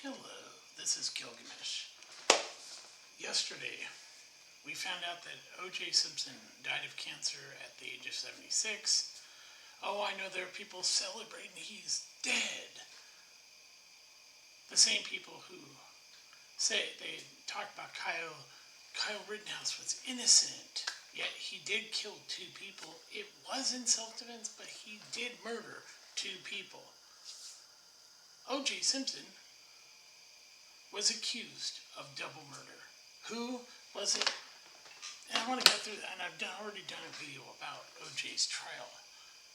Hello, this is Gilgamesh. Yesterday, we found out that J Siimpson died of cancer at the age of 76. Oh, I know there are people celebrating he's dead. The same people who say they talk about Kyle Rittenhouse was innocent, yet he did kill two people. It was in self-defense, but he did murder two people. J Siimpson was accused of double murder. Who was it? And I want to go through that, and I've already done a video about OJ's trial.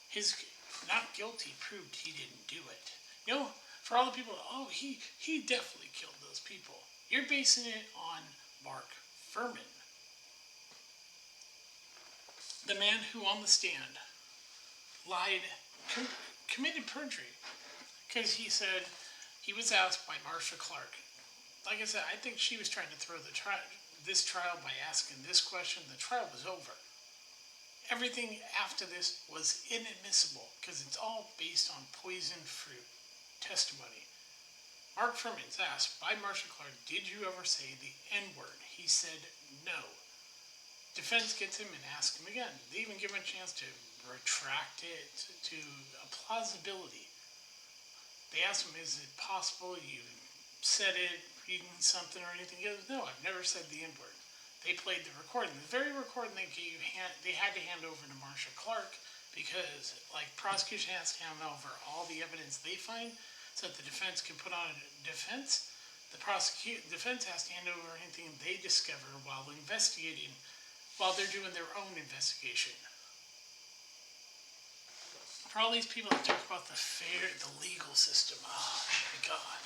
His not guilty proved he didn't do it. You know, for all the people, he definitely killed those people. You're basing it on Mark Fuhrman, the man who on the stand lied, committed perjury, because he said he was asked by Marcia Clark. Like I said, I think she was trying to throw this trial by asking this question. The trial was over. Everything after this was inadmissible because it's all based on poison fruit testimony. Mark Fuhrman's asked by Marcia Clark, did you ever say the N-word? He said no. Defense gets him and asks him again. They even give him a chance to retract it to a plausibility. They asked him, is it possible you said it reading something or anything? He goes, no, I've never said the N-word. They played the recording. The very recording they had to hand over to Marcia Clark because, like, prosecution has to hand over all the evidence they find so that the defense can put on a defense. The defense has to hand over anything they discover while investigating, while they're doing their own investigation. For all these people that talk about the legal system, oh my God.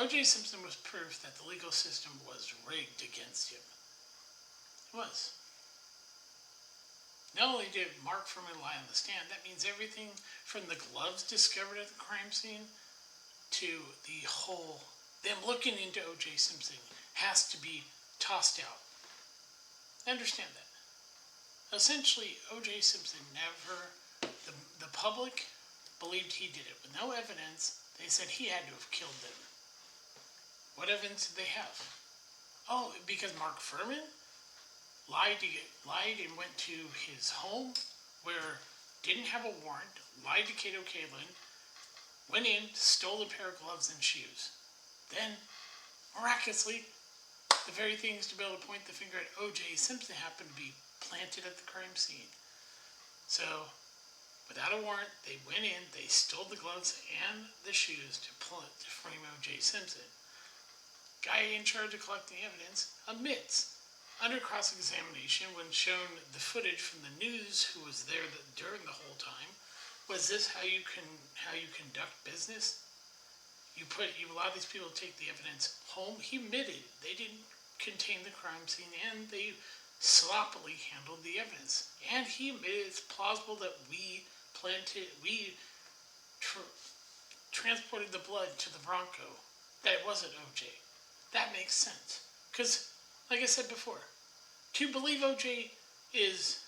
J Siimpson was proof that the legal system was rigged against him. It was. Not only did Mark Fuhrman lie on the stand, that means everything from the gloves discovered at the crime scene to the whole, them looking into J Siimpson has to be tossed out. Understand that. Essentially, J Siimpson the public believed he did it. With no evidence, they said he had to have killed them. What evidence did they have? Oh, because Mark Fuhrman lied and went to his home where didn't have a warrant, lied to Kato Kalin, went in, stole a pair of gloves and shoes. Then, miraculously, the very things to be able to point the finger at J Siimpson happened to be planted at the crime scene. So, without a warrant, they went in, they stole the gloves and the shoes to frame J Siimpson. Guy in charge of collecting evidence admits, under cross-examination, when shown the footage from the news who was there during the whole time, was this how you conduct business? You allow these people to take the evidence home. He admitted they didn't contain the crime scene and they sloppily handled the evidence. And he admitted it's plausible that we transported the blood to the Bronco, that it wasn't OJ. That makes sense. Because, like I said before, to believe OJ is,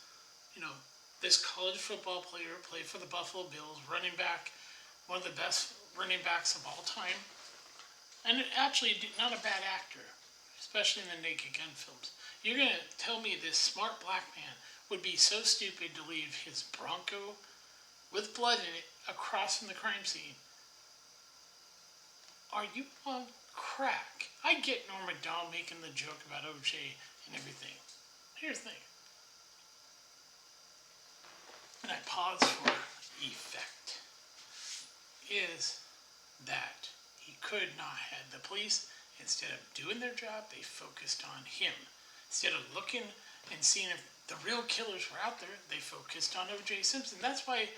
this college football player, played for the Buffalo Bills, running back, one of the best running backs of all time, and actually not a bad actor, especially in the Naked Gun films. You're going to tell me this smart black man would be so stupid to leave his Bronco with blood in it across from the crime scene? Are you on crack? I get Norm Macdonald making the joke about OJ and everything. Here's the thing. And I pause for effect. Is that he could not have the police, instead of doing their job, they focused on him. Instead of looking and seeing if the real killers were out there, they focused on J Siimpson. That's why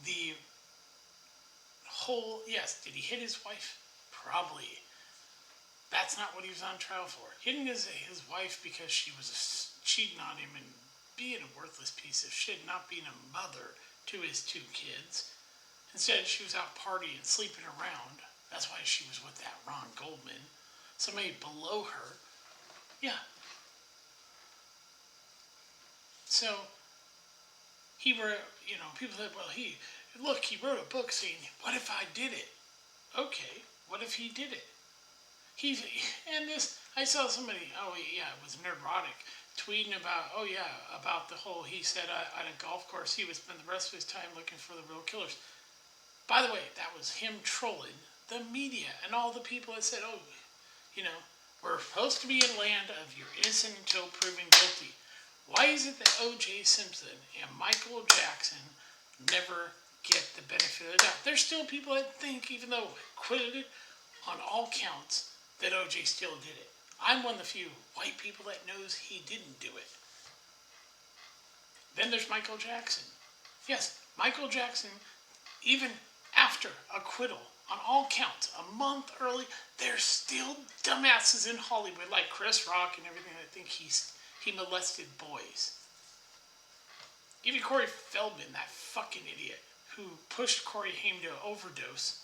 the whole, yes, did he hit his wife? Probably. That's not what he was on trial for. Hitting his wife because she was cheating on him and being a worthless piece of shit, not being a mother to his two kids. Instead, she was out partying, sleeping around. That's why she was with that Ron Goldman. Somebody below her. Yeah. So, people said, well, look, he wrote a book saying, what if I did it? Okay, what if he did it? He's, and this, I saw somebody, oh yeah, it was Neurotic, tweeting about, oh yeah, about the whole, he said on a golf course, he would spend the rest of his time looking for the real killers. By the way, that was him trolling the media and all the people that said, oh, you know, we're supposed to be in land of you're innocent until proven guilty. Why is it that O.J. Simpson and Michael Jackson never get the benefit of the doubt? There's still people that think, even though acquitted on all counts, that O.J. still did it. I'm one of the few white people that knows he didn't do it. Then there's Michael Jackson. Yes, Michael Jackson, even after acquittal on all counts, a month early, there's still dumbasses in Hollywood like Chris Rock and everything that think he molested boys. Even Corey Feldman, that fucking idiot who pushed Corey Haim to overdose.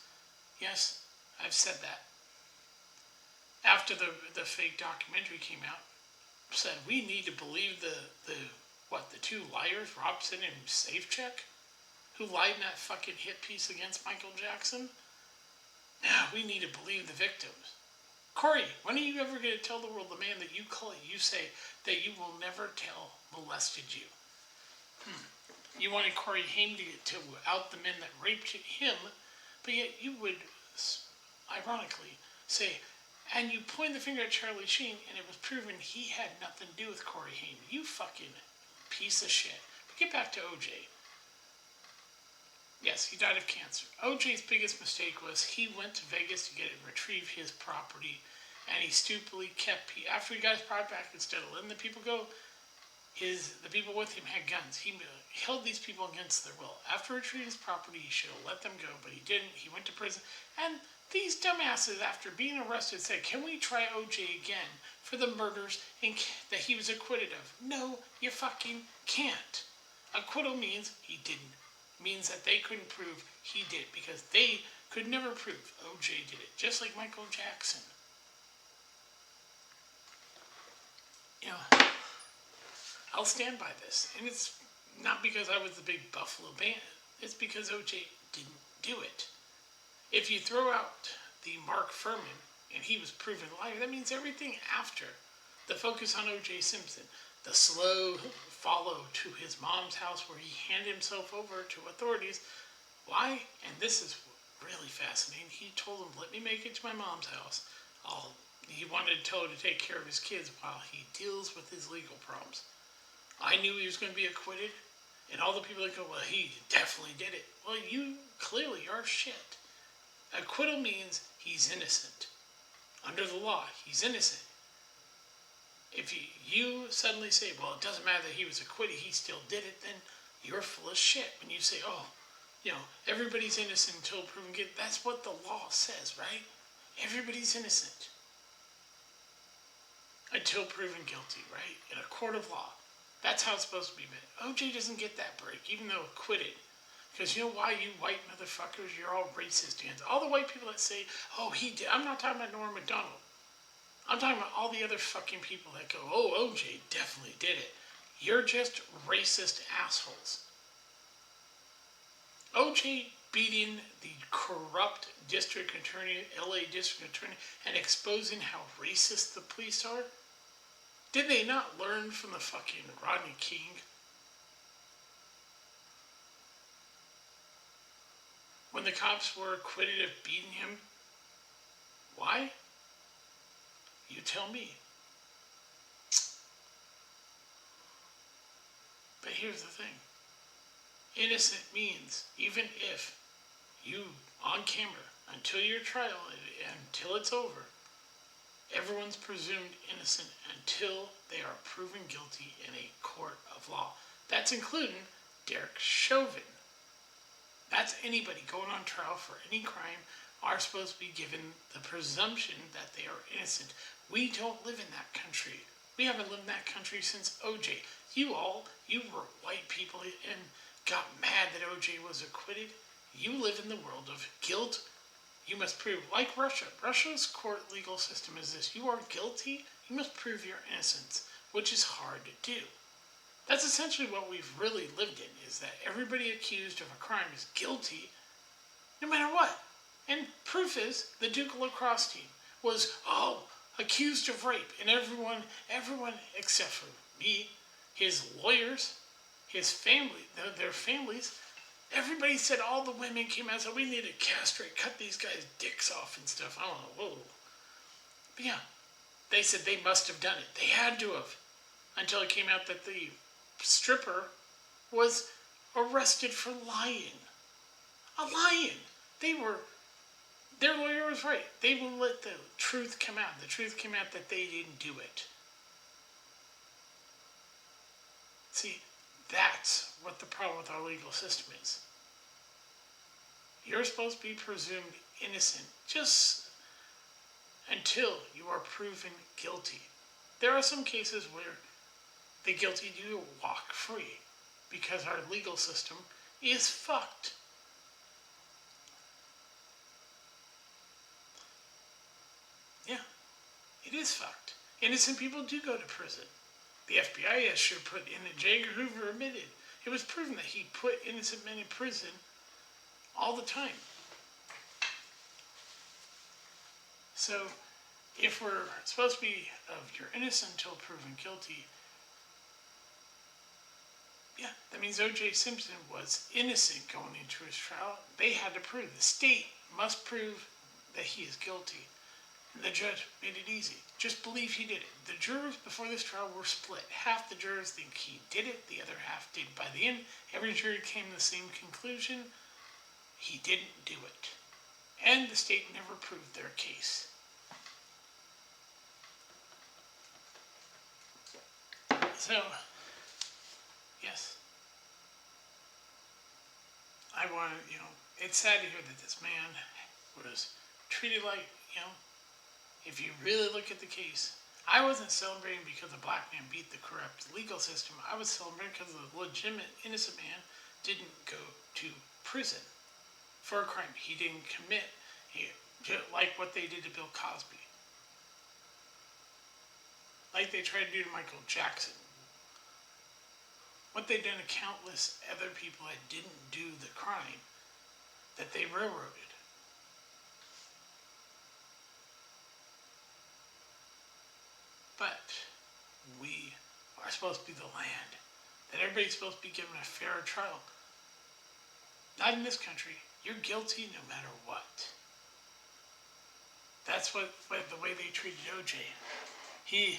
Yes, I've said that. After the fake documentary came out, said we need to believe the two liars, Robson and Safecheck, who lied in that fucking hit piece against Michael Jackson. Now we need to believe the victims. Corey, when are you ever going to tell the world the man that you say that you will never tell molested you? You wanted Corey Haim to out the men that raped him, but yet you would, ironically, say, and you point the finger at Charlie Sheen, and it was proven he had nothing to do with Corey Haim. You fucking piece of shit. But get back to O.J. Yes, he died of cancer. O.J.'s biggest mistake was he went to Vegas to retrieve his property, and he stupidly kept, after he got his property back, instead of letting the people go, the people with him had guns. He held these people against their will. After retrieving his property, he should have let them go, but he didn't. He went to prison. And these dumbasses, after being arrested, said, can we try O.J. again for the murders that he was acquitted of? No, you fucking can't. Acquittal means he didn't. Means that they couldn't prove he did, because they could never prove O.J. did it. Just like Michael Jackson. You know, I'll stand by this. And it's not because I was the big Buffalo band. It's because O.J. didn't do it. If you throw out the Mark Furman and he was proven liar, that means everything after. The focus on O.J. Simpson, the slow follow to his mom's house where he handed himself over to authorities. Why? And this is really fascinating. He told them, let me make it to my mom's house. He wanted to tell her to take care of his kids while he deals with his legal problems. I knew he was going to be acquitted, and all the people that go, well, he definitely did it. Well, you clearly are shit. Acquittal means he's innocent. Under the law, he's innocent. If you suddenly say, well, it doesn't matter that he was acquitted, he still did it, then you're full of shit. When you say, oh, everybody's innocent until proven guilty, that's what the law says, right? Everybody's innocent until proven guilty, right? In a court of law. That's how it's supposed to be made. O.J. doesn't get that break, even though acquitted. Because you know why, you white motherfuckers, you're all racist against all the white people that say, oh, he did. I'm not talking about Norm Macdonald. I'm talking about all the other fucking people that go, oh, O.J. definitely did it. You're just racist assholes. O.J. beating the corrupt district attorney, L.A. district attorney, and exposing how racist the police are? Did they not learn from the fucking Rodney King? When the cops were acquitted of beating him? Why? You tell me. But here's the thing. Innocent means, even if you, on camera, until your trial, until it's over, everyone's presumed innocent until they are proven guilty in a court of law. That's including Derek Chauvin. That's anybody going on trial for any crime are supposed to be given the presumption that they are innocent. We don't live in that country. We haven't lived in that country since O.J. You were white people and got mad that O.J. was acquitted. You live in the world of guilt. You must prove, like Russia. Russia's court legal system is this. You are guilty, you must prove your innocence, which is hard to do. That's essentially what we've really lived in, is that everybody accused of a crime is guilty no matter what. And proof is the Duke Lacrosse team was accused of rape, and everyone except for me, his lawyers, his family, their families, everybody said, all the women came out and said, we need to castrate, cut these guys' dicks off and stuff. I don't know, whoa. But yeah, they said they must have done it. They had to have. Until it came out that the stripper was arrested for lying. A lying. Their lawyer was right. They will let the truth come out. The truth came out that they didn't do it. See, that's what the problem with our legal system is. You're supposed to be presumed innocent just until you are proven guilty. There are some cases where the guilty do walk free because our legal system is fucked. Yeah, it is fucked. Innocent people do go to prison. The FBI has sure put in it. J. Edgar Hoover admitted. It was proven that he put innocent men in prison all the time. So, if we're supposed to be of you're innocent until proven guilty, yeah, that means O.J. Simpson was innocent going into his trial. They had to prove, the state must prove that he is guilty. And the judge made it easy. Just believe he did it. The jurors before this trial were split. Half the jurors think he did it, the other half did. By the end, every jury came to the same conclusion. He didn't do it. And the state never proved their case. So, yes. I want to, it's sad to hear that this man was treated like, if you really look at the case, I wasn't celebrating because a black man beat the corrupt legal system. I was celebrating because the legitimate innocent man didn't go to prison for a crime he didn't commit, like what they did to Bill Cosby. Like they tried to do to Michael Jackson. What they've done to countless other people that didn't do the crime that they railroaded. But we are supposed to be the land that everybody's supposed to be given a fair trial. Not in this country. You're guilty no matter what. That's what the way they treated OJ. He's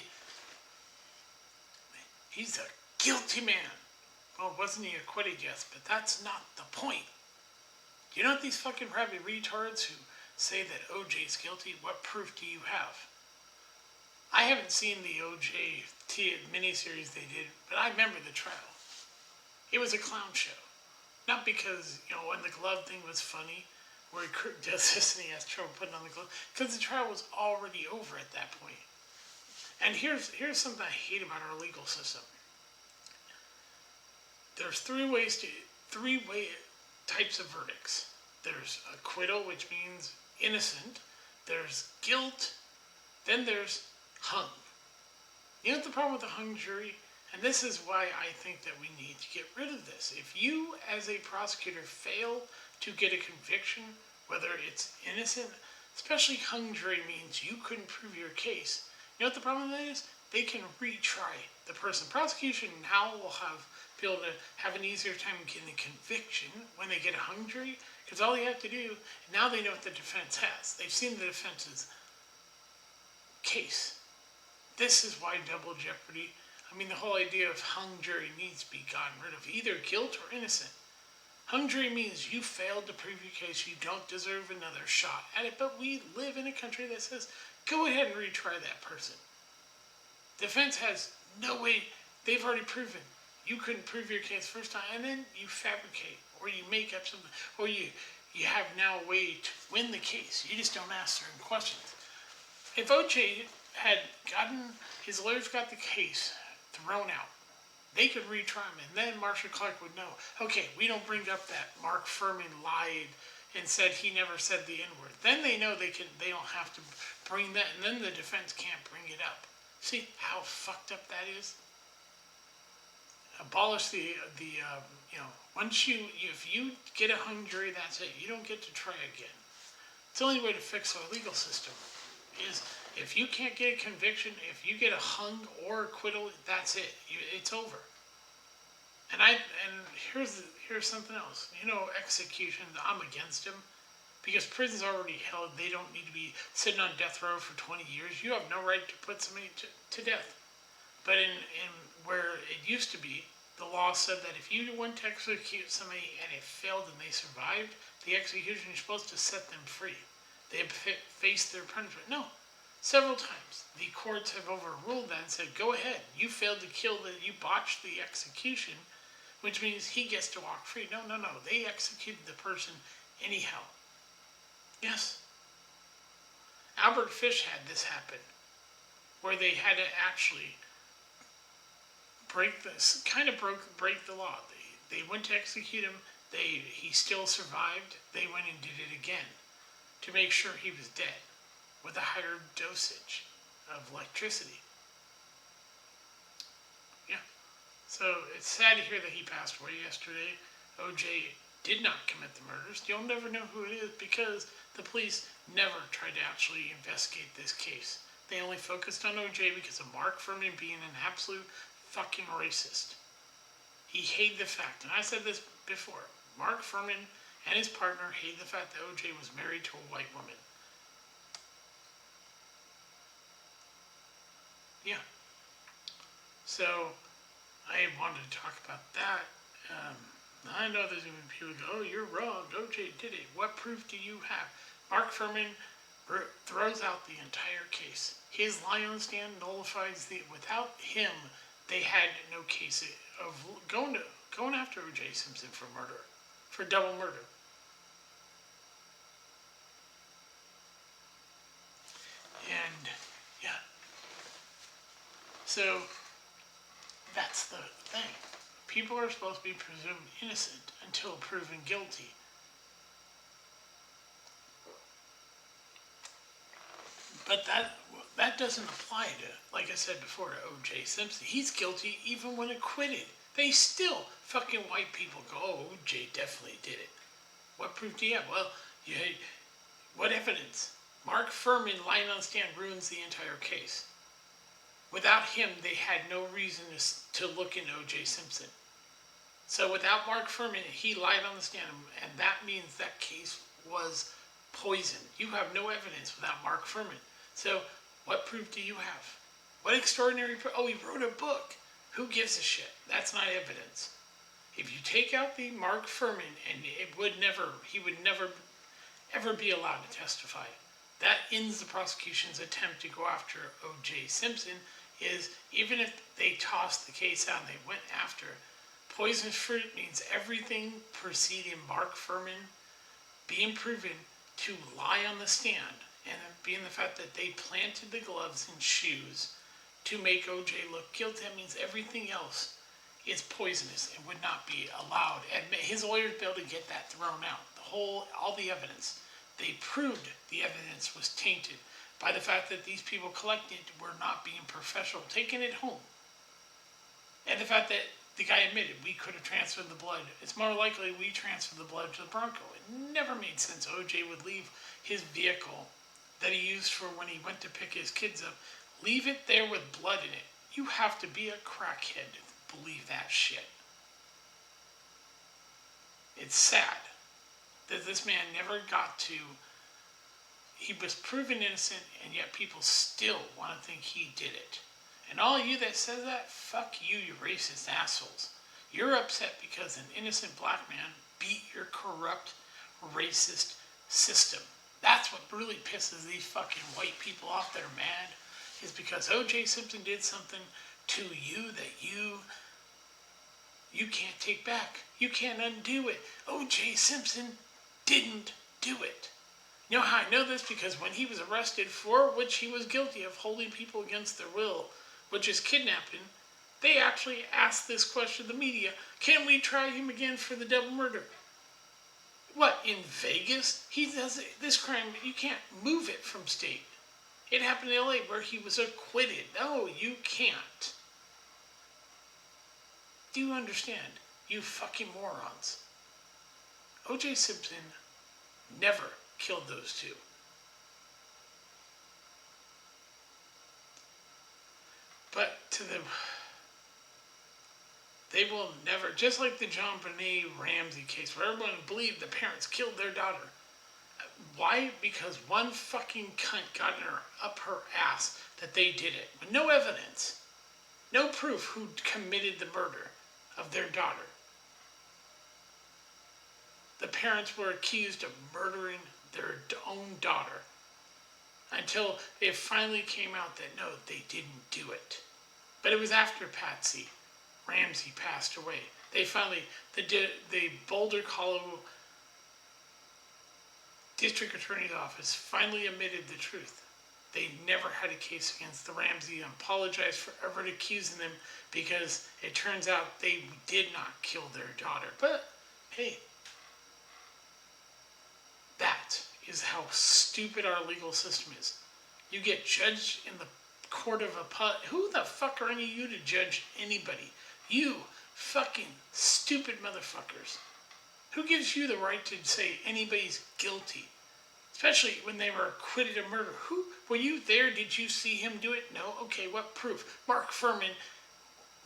a guilty man. Well, wasn't he acquitted? Yes, but that's not the point. You know what these fucking rabid retards who say that OJ's guilty, what proof do you have? I haven't seen the OJ miniseries they did, but I remember the trial. It was a clown show. Not because, when the glove thing was funny, where he does this and he has trouble putting on the glove, because the trial was already over at that point. And here's something I hate about our legal system. There's three types of verdicts. There's acquittal, which means innocent. There's guilt. Then there's hung. You know what the problem with the hung jury? And this is why I think that we need to get rid of this. If you, as a prosecutor, fail to get a conviction, whether it's innocent, especially hung jury means you couldn't prove your case. You know what the problem with that is? They can retry the person. Prosecution now will be able to have an easier time getting a conviction when they get a hung jury, because all you have to do, now they know what the defense has. They've seen the defense's case. This is why double jeopardy, the whole idea of hung jury needs to be gotten rid of, either guilt or innocent. Hung jury means you failed to prove your case, you don't deserve another shot at it, but we live in a country that says, go ahead and retry that person. Defense has no way, they've already proven you couldn't prove your case first time, and then you fabricate, or you make up something, or you have now a way to win the case. You just don't ask certain questions. If OJ had his lawyers got the case thrown out, they could retry him, and then Marcia Clark would know, okay, we don't bring up that Mark Furman lied and said he never said the N-word. Then they know they don't have to bring that, and then the defense can't bring it up. See how fucked up that is? abolish once if you get a hung jury, that's it. You don't get to try again. It's the only way to fix our legal system is if you can't get a conviction, if you get a hung or acquittal, that's it. It's over. And here's something else. Executions, I'm against them because prison's already held. They don't need to be sitting on death row for 20 years. You have no right to put somebody to death. But in where it used to be, the law said that if you went to execute somebody and it failed and they survived, the execution, you're supposed to set them free. They have faced their punishment. No. Several times, the courts have overruled that and said, go ahead. You failed to kill you botched the execution, which means he gets to walk free. No. They executed the person anyhow. Yes. Albert Fish had this happen, where they had to actually break the law. They went to execute him. He still survived. They went and did it again to make sure he was dead with a higher dosage of electricity. Yeah. So it's sad to hear that he passed away yesterday. OJ did not commit the murders. You'll never know who it is because the police never tried to actually investigate this case. They only focused on OJ because of Mark Furman being an absolute fucking racist. He hated the fact, and I said this before, Mark Furman and his partner hated the fact that OJ was married to a white woman. Yeah. So, I wanted to talk about that. I know there's going to be people go, oh, you're wrong, OJ did it. What proof do you have? Mark Furman throws out the entire case. His lie on stand nullifies without him, they had no case of going after J Siimpson for murder, for double murder. And, yeah. So, that's the thing. People are supposed to be presumed innocent until proven guilty. But that doesn't apply to, like I said before, to O.J. Simpson. He's guilty even when acquitted. They still, fucking white people go, oh, O.J. definitely did it. What proof do you have? Well, what evidence? Mark Furman lying on the stand ruins the entire case. Without him, they had no reason to look into O.J. Simpson. So without Mark Furman, he lied on the stand, and that means that case was poisoned. You have no evidence without Mark Furman. So what proof do you have? What extraordinary proof? Oh, he wrote a book. Who gives a shit? That's not evidence. If you take out the Mark Furman, and he would never ever be allowed to testify. That ends the prosecution's attempt to go after O.J. Simpson. Is even if they tossed the case out and they went after, poisonous fruit means everything preceding Mark Furman being proven to lie on the stand, and being the fact that they planted the gloves and shoes to make O.J. look guilty, that means everything else is poisonous and would not be allowed. And his lawyers be able to get that thrown out. All the evidence. They proved the evidence was tainted by the fact that these people collecting it were not being professional, taking it home. And the fact that the guy admitted we could have transferred the blood. It's more likely we transferred the blood to the Bronco. It never made sense O.J. would leave his vehicle that he used for when he went to pick his kids up, leave it there with blood in it. You have to be a crackhead to believe that shit. It's sad that this man never got to, he was proven innocent, and yet people still want to think he did it. And all you that says that, fuck you, you racist assholes. You're upset because an innocent black man beat your corrupt, racist system. That's what really pisses these fucking white people off that are mad, is because O.J. Simpson did something to you that you can't take back. You can't undo it. O.J. Simpson didn't do it. You know how I know this? Because when he was arrested for which he was guilty of holding people against their will, which is kidnapping, they actually asked this question to the media, can we try him again for the double murder? What, in Vegas? He does it, this crime, you can't move it from state. It happened in LA where he was acquitted. No, you can't. Do you understand? You fucking morons. O.J. Simpson never killed those two. But they will never, just like the John Benet Ramsey case, where everyone believed the parents killed their daughter. Why? Because one fucking cunt got up her ass that they did it, with no evidence, no proof who committed the murder of their daughter. The parents were accused of murdering their own daughter until it finally came out that no, they didn't do it. But it was after Patsy Ramsey passed away. They finally, the Boulder, Colorado District Attorney's Office finally admitted the truth. They never had a case against the Ramsey and apologized for ever accusing them, because it turns out they did not kill their daughter. But hey, that is how stupid our legal system is. You get judged in the court of appellate. Who the fuck are any of you to judge anybody? You fucking stupid motherfuckers. Who gives you the right to say anybody's guilty? Especially when they were acquitted of murder. Who, were you there? Did you see him do it? No? Okay, what proof? Mark Furman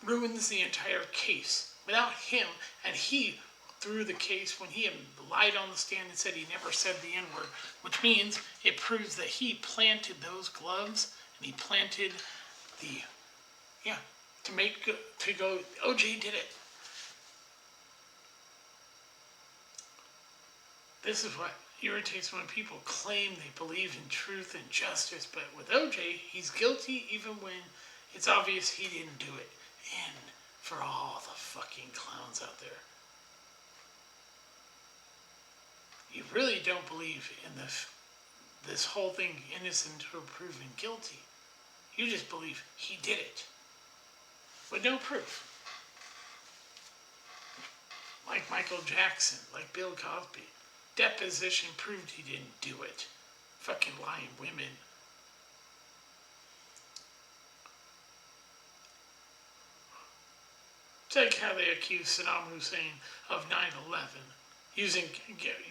ruins the entire case. Without him, and he threw the case when he lied on the stand and said he never said the N-word, which means it proves that he planted those gloves, and he planted the, to go, OJ did it. This is what irritates when people claim they believe in truth and justice, but with OJ, he's guilty even when it's obvious he didn't do it. And for all the fucking clowns out there, you really don't believe in this whole thing, innocent until proven guilty. You just believe he did it, with no proof. Like Michael Jackson, like Bill Cosby. Deposition proved he didn't do it. Fucking lying women. It's like how they accused Saddam Hussein of 9/11, using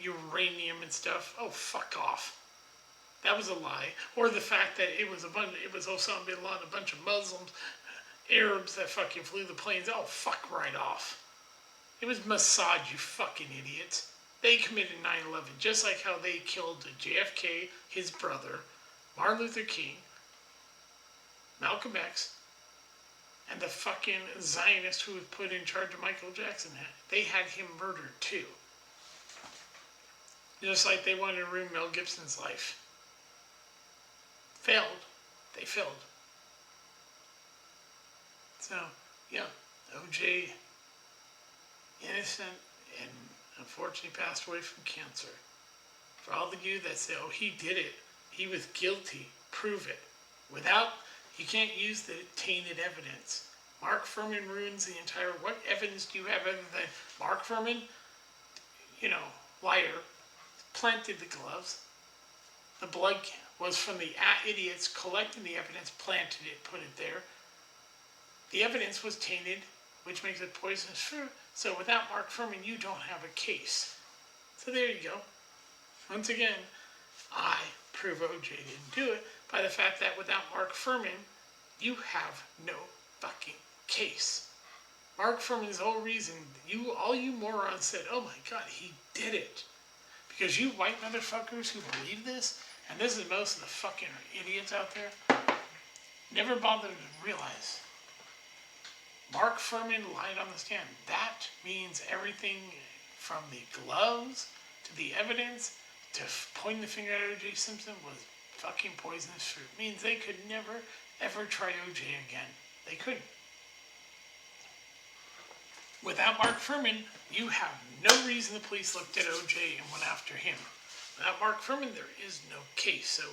uranium and stuff. Oh, fuck off. That was a lie. Or the fact that it was Osama bin Laden, a bunch of Muslims, Arabs that fucking flew the planes. Oh, fuck right off. It was Mossad, you fucking idiots. They committed 9/11, just like how they killed JFK, his brother, Martin Luther King, Malcolm X, and the fucking Zionist who was put in charge of Michael Jackson. They had him murdered too. Just like they wanted to ruin Mel Gibson's life. Failed. They failed. So, yeah, OJ, innocent, and unfortunately passed away from cancer. For all of you that say, oh, he did it, he was guilty, prove it. You can't use the tainted evidence. Mark Furman ruins the entire, what evidence do you have other than Mark Furman, liar, planted the gloves. The blood was from the idiots collecting the evidence, planted it, put it there. The evidence was tainted, which makes it poisonous fruit. So without Mark Furman, you don't have a case. So there you go. Once again, I prove OJ didn't do it by the fact that without Mark Furman, you have no fucking case. Mark Furman's whole reason, all you morons said, oh my God, he did it. Because you white motherfuckers who believe this, and this is most of the fucking idiots out there, never bothered to realize Mark Furman lied on the stand. That means everything from the gloves to the evidence to pointing the finger at O.J. Simpson was fucking poisonous fruit. It means they could never, ever try O.J. again. They couldn't. Without Mark Furman, you have no reason the police looked at O.J. and went after him. Without Mark Furman, there is no case. So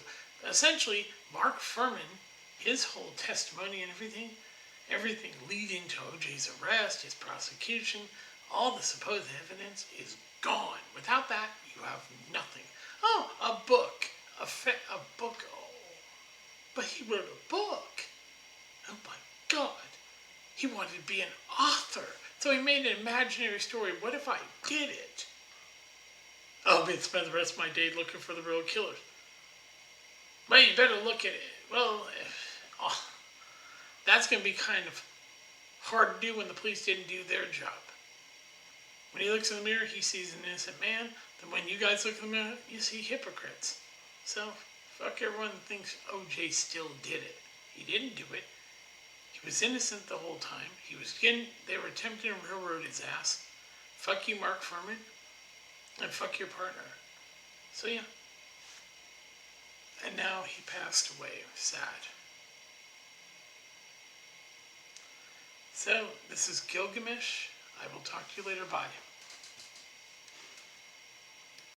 essentially, Mark Furman, his whole testimony and everything leading to O.J.'s arrest, his prosecution, all the supposed evidence is gone. Without that, you have nothing. Oh, a book. A book. Oh, but he wrote a book. Oh my God. He wanted to be an author. So he made an imaginary story. What if I did it? I'll be spend the rest of my day looking for the real killers. But you better look at it. Well, that's going to be kind of hard to do when the police didn't do their job. When he looks in the mirror, he sees an innocent man. Then when you guys look in the mirror, you see hypocrites. So, fuck everyone that thinks OJ still did it. He didn't do it. He was innocent the whole time. They were attempting to railroad his ass. Fuck you, Mark Furman. And fuck your partner. So yeah. And now he passed away. Sad. So, this is Gilgamesh. I will talk to you later. Bye.